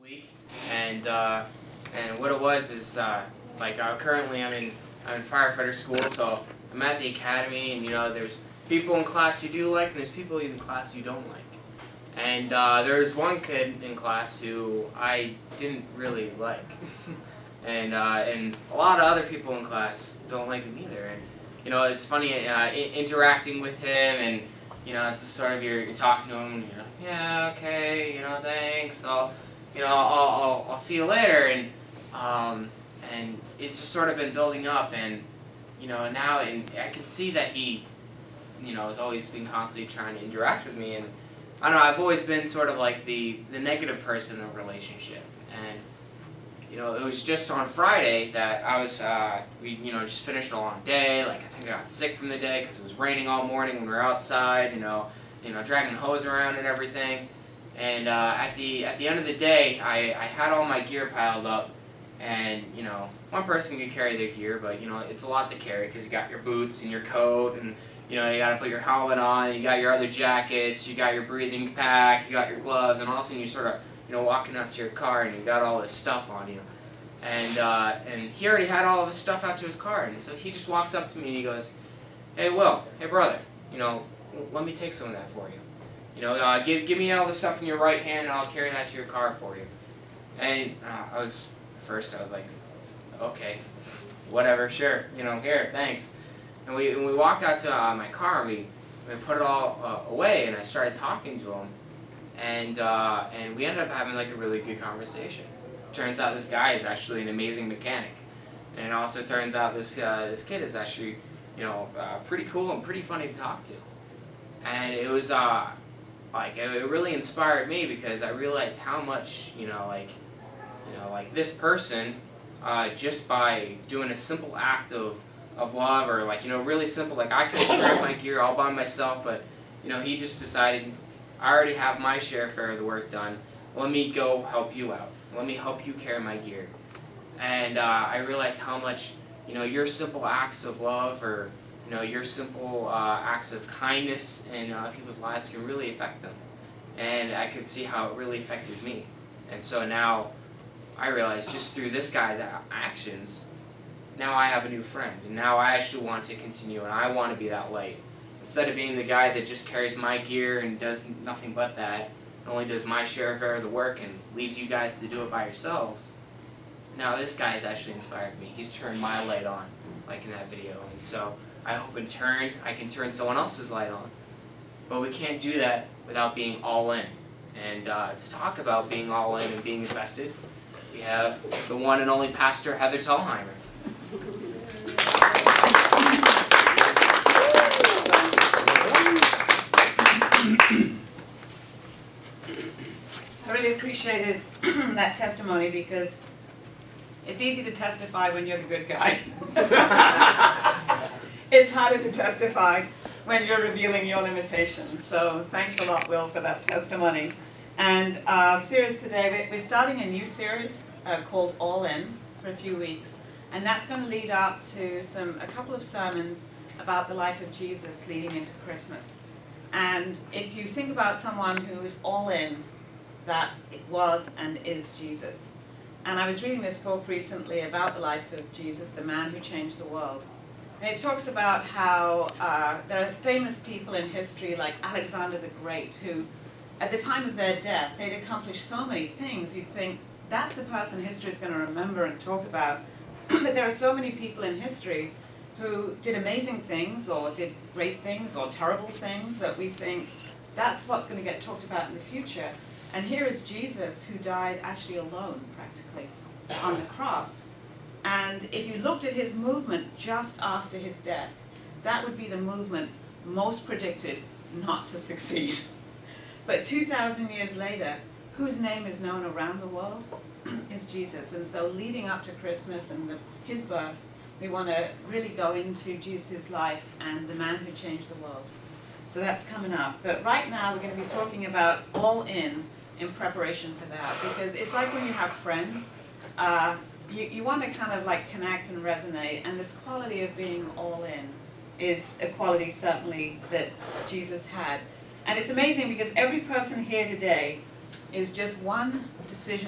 week, and what it was is currently I'm in firefighter school, so I'm at the academy, and there's people in class you do like, and there's people in class you don't like. And there's one kid in class who I didn't really like, and a lot of other people in class don't like him either. And it's funny interacting with him, and it's just sort of you're talking to him, and you're like, yeah, okay, thanks, I'll see you later, and it's just sort of been building up, and now I can see that he has always been constantly trying to interact with me, and I don't know, I've always been sort of like the negative person in a relationship, and it was just on Friday that I was we just finished a long day. Like, I think I got sick from the day because it was raining all morning when we were outside, dragging hose around and everything. And at the end of the day, I had all my gear piled up, and one person can carry their gear, but it's a lot to carry because you got your boots and your coat, and you got to put your helmet on, you got your other jackets, you got your breathing pack, you got your gloves, and all of a sudden you sort of walking up to your car and you got all this stuff on you. And he already had all of his stuff out to his car, and so he just walks up to me and he goes, "Hey Will, hey brother, let me take some of that for you. Give me all the stuff in your right hand and I'll carry that to your car for you." And first I was like, okay, whatever, sure, here, thanks. And we walked out to my car, and we put it all away, and I started talking to him, and we ended up having like a really good conversation. Turns out this guy is actually an amazing mechanic, and it also turns out this kid is actually pretty cool and pretty funny to talk to. And it was it really inspired me, because I realized how much this person, just by doing a simple act of love, or really simple, I could have grabbed my gear all by myself, but he just decided, I already have my share of the work done, let me go help you out, let me help you carry my gear. And I realized how much your simple acts of love, or your simple acts of kindness in people's lives can really affect them. And I could see how it really affected me. And so now I realize, just through this guy's actions, now I have a new friend, and now I actually want to continue, and I want to be that light. Instead of being the guy that just carries my gear and does nothing but that, and only does my share of the work and leaves you guys to do it by yourselves, now this guy has actually inspired me. He's turned my light on, like in that video, and so I hope in turn I can turn someone else's light on. But we can't do that without being all in. And to talk about being all in and being invested, we have the one and only Pastor Heather Thalheimer. I really appreciated that testimony, because it's easy to testify when you're the good guy. It's harder to testify when you're revealing your limitations. So thanks a lot, Will, for that testimony. And our series today, we're starting a new series called All In for a few weeks. And that's going to lead up to a couple of sermons about the life of Jesus leading into Christmas. And if you think about someone who is all in, that it was and is Jesus. And I was reading this book recently about the life of Jesus, the man who changed the world. And it talks about how there are famous people in history like Alexander the Great, who at the time of their death, they'd accomplished so many things. You'd think, that's the person history is going to remember and talk about. But there are so many people in history who did amazing things, or did great things, or terrible things, that we think that's what's going to get talked about in the future. And here is Jesus, who died actually alone, practically, on the cross. And if you looked at his movement just after his death, that would be the movement most predicted not to succeed. But 2,000 years later, whose name is known around the world is Jesus. And so leading up to Christmas and his birth, we want to really go into Jesus' life and the man who changed the world. So that's coming up. But right now we're going to be talking about all in preparation for that. Because it's like when you have friends, you want to kind of connect and resonate. And this quality of being all in is a quality certainly that Jesus had. And it's amazing, because every person here today is just one decision